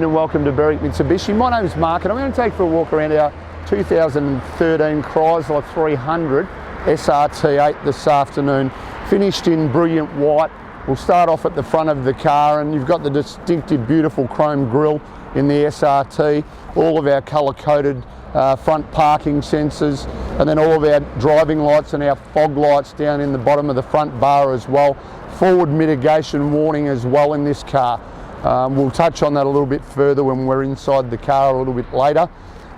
and welcome to Berwick Mitsubishi. My name is Mark and I'm going to take you for a walk around our 2013 Chrysler 300 SRT-8 this afternoon, finished in brilliant white. We'll start off at the front of the car, and you've got the distinctive beautiful chrome grille in the SRT, all of our colour-coded front parking sensors, and then all of our driving lights and our fog lights down in the bottom of the front bar as well. Forward mitigation warning as well in this car. We'll touch on that a little bit further when we're inside the car a little bit later.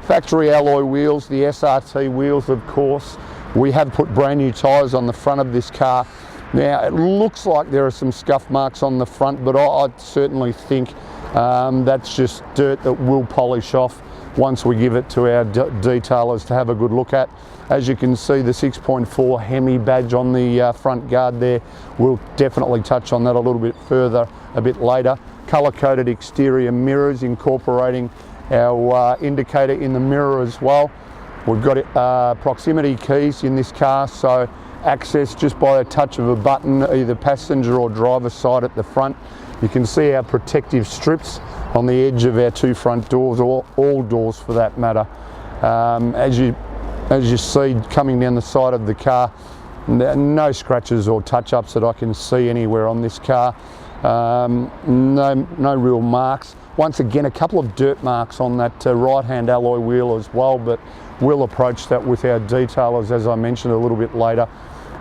Factory alloy wheels, the SRT wheels of course. We have put brand new tyres on the front of this car. Now it looks like there are some scuff marks on the front, but I certainly think that's just dirt that we'll polish off once we give it to our detailers to have a good look at. As you can see, the 6.4 Hemi badge on the front guard there. We'll definitely touch on that a little bit further a bit later. Colour-coded exterior mirrors incorporating our indicator in the mirror as well. We've got proximity keys in this car, so access just by a touch of a button, either passenger or driver side at the front. You can see our protective strips on the edge of our two front doors, or all doors for that matter. As you see coming down the side of the car, no scratches or touch-ups that I can see anywhere on this car. No real marks. Once again, a couple of dirt marks on that right-hand alloy wheel as well, but we'll approach that with our detailers, as I mentioned, a little bit later.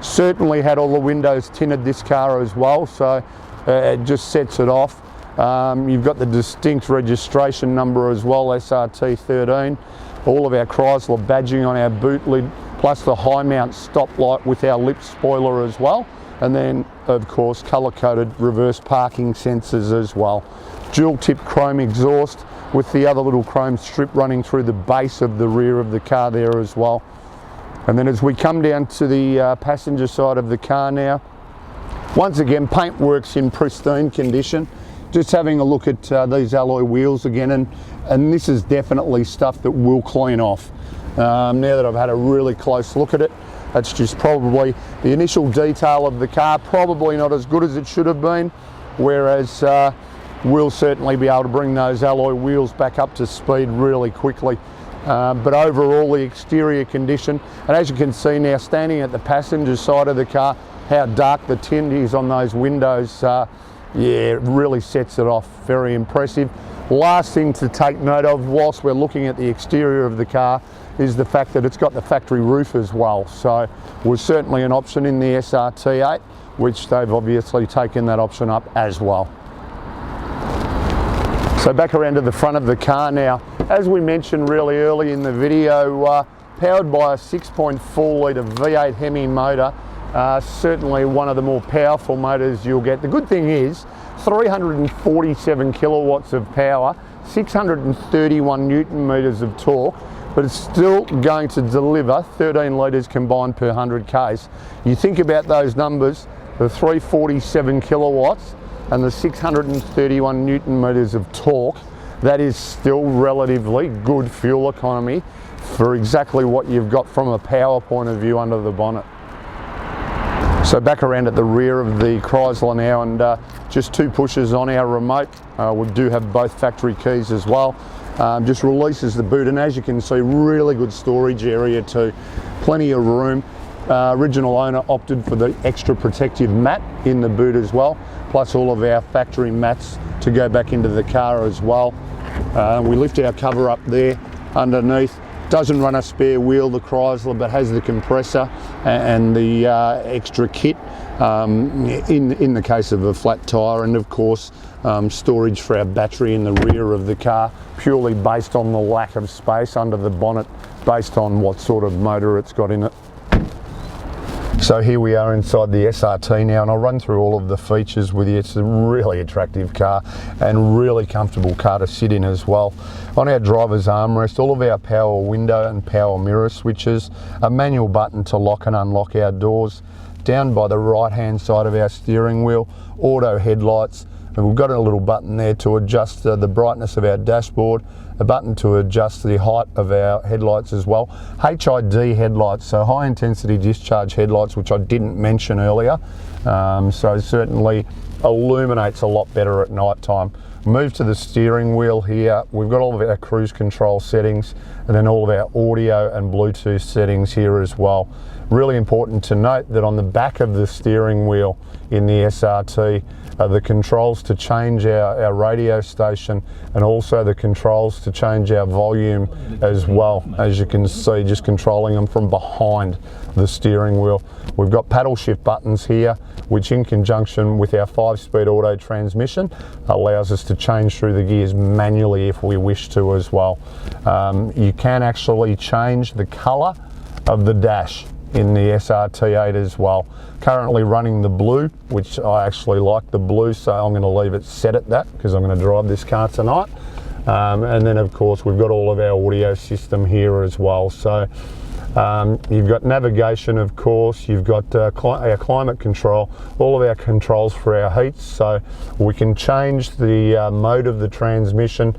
Certainly had all the windows tinted this car as well, so it just sets it off. You've got the distinct registration number as well, SRT-13. All of our Chrysler badging on our boot lid, plus the high mount stop light with our lip spoiler as well. And then, of course, colour-coded reverse parking sensors as well. Dual-tip chrome exhaust with the other little chrome strip running through the base of the rear of the car there as well. And then as we come down to the passenger side of the car now, once again, paintwork's in pristine condition. Just having a look at these alloy wheels again, and this is definitely stuff that will clean off. Now that I've had a really close look at it, that's just probably the initial detail of the car, probably not as good as it should have been, whereas we'll certainly be able to bring those alloy wheels back up to speed really quickly. But overall, the exterior condition, and as you can see now, standing at the passenger side of the car, how dark the tint is on those windows, yeah, it really sets it off. Very impressive. Last thing to take note of whilst we're looking at the exterior of the car is the fact that it's got the factory roof as well. So was certainly an option in the SRT-8, which they've obviously taken that option up as well. So back around to the front of the car now. As we mentioned really early in the video, powered by a 6.4 litre V8 Hemi motor, certainly one of the more powerful motors you'll get. The good thing is 347 kilowatts of power, 631 newton meters of torque, but it's still going to deliver 13 litres combined per 100 k's. You think about those numbers, the 347 kilowatts and the 631 newton meters of torque, that is still relatively good fuel economy for exactly what you've got from a power point of view under the bonnet. So back around at the rear of the Chrysler now, and just two pushes on our remote. We do have both factory keys as well. Just releases the boot, and as you can see, really good storage area too. Plenty of room. Original owner opted for the extra protective mat in the boot as well, plus all of our factory mats to go back into the car as well. We lift our cover up there underneath. Doesn't run a spare wheel, the Chrysler, but has the compressor and the extra kit in the case of a flat tyre, and of course storage for our battery in the rear of the car, purely based on the lack of space under the bonnet, based on what sort of motor it's got in it. So here we are inside the SRT now, and I'll run through all of the features with you. It's a really attractive car and really comfortable car to sit in as well. On our driver's armrest, all of our power window and power mirror switches, a manual button to lock and unlock our doors. Down by the right hand side of our steering wheel, auto headlights, and we've got a little button there to adjust the brightness of our dashboard, a button to adjust the height of our headlights as well. HID headlights, so high intensity discharge headlights, which I didn't mention earlier. So certainly illuminates a lot better at night time, Move to the steering wheel here. We've got all of our cruise control settings and then all of our audio and Bluetooth settings here as well. Really important to note that on the back of the steering wheel in the SRT are the controls to change our radio station and also the controls to change our volume as well, as you can see, just controlling them from behind the steering wheel. We've got paddle shift buttons here, which in conjunction with our 5-speed auto transmission allows us to change through the gears manually if we wish to as well. You can actually change the colour of the dash in the SRT-8 as well. Currently running the blue, which I actually like the blue, so I'm going to leave it set at that because I'm going to drive this car tonight. And then of course we've got all of our audio system here as well. So you've got navigation, of course, you've got our climate control, all of our controls for our heats, so we can change the mode of the transmission,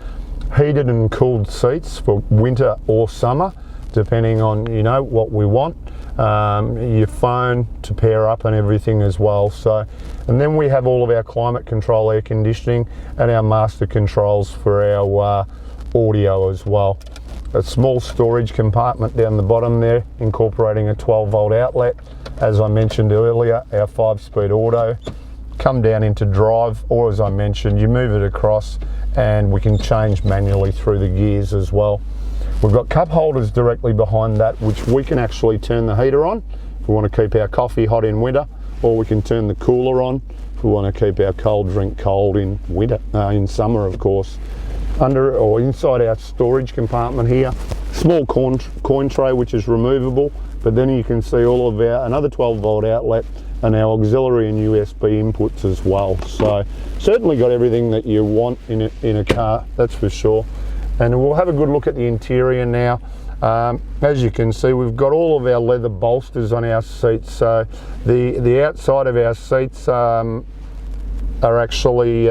heated and cooled seats for winter or summer, depending on, you know, what we want. Your phone to pair up and everything as well. So, and then we have all of our climate control, air conditioning, and our master controls for our audio as well. A small storage compartment down the bottom there, incorporating a 12-volt outlet. As I mentioned earlier, our 5-speed auto. Come down into drive, or as I mentioned, you move it across and we can change manually through the gears as well. We've got cup holders directly behind that, which we can actually turn the heater on if we want to keep our coffee hot in winter, or we can turn the cooler on if we want to keep our cold drink cold in winter, in summer of course. Under or inside our storage compartment here, small coin tray which is removable, but then you can see all of our another 12-volt outlet and our auxiliary and USB inputs as well. So certainly got everything that you want in a car, that's for sure. And we'll have a good look at the interior now. As you can see, we've got all of our leather bolsters on our seats. So the outside of our seats are actually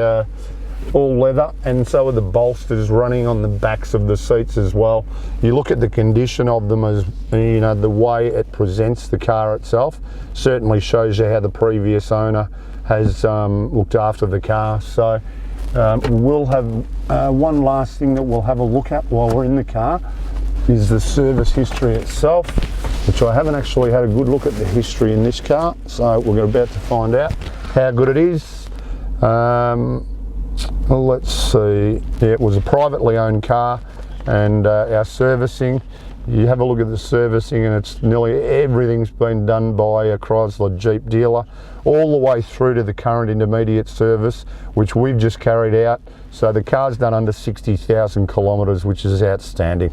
all leather, and so are the bolsters running on the backs of the seats as well. You look at the condition of them, as you know, the way it presents the car itself certainly shows you how the previous owner has looked after the car. So we'll have one last thing that we'll have a look at while we're in the car is the service history itself, which I haven't actually had a good look at the history in this car, so we're about to find out how good it is. Well, let's see. Yeah, it was a privately owned car, and our servicing, you have a look at the servicing and it's nearly everything's been done by a Chrysler Jeep dealer, all the way through to the current intermediate service, which we've just carried out. So the car's done under 60,000 kilometres, which is outstanding.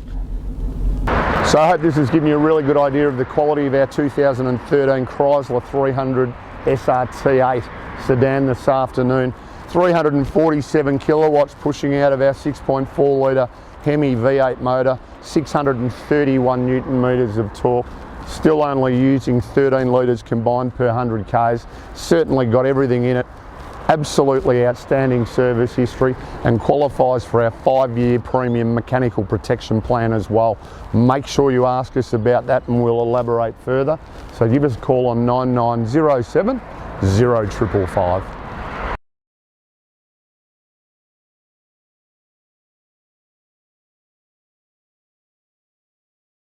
So I hope this has given you a really good idea of the quality of our 2013 Chrysler 300 SRT-8 sedan this afternoon. 347 kilowatts pushing out of our 6.4 litre Hemi V8 motor, 631 Newton meters of torque, still only using 13 litres combined per 100 k's. Certainly got everything in it. Absolutely outstanding service history and qualifies for our 5-year premium mechanical protection plan as well. Make sure you ask us about that and we'll elaborate further. So give us a call on 9907 0555.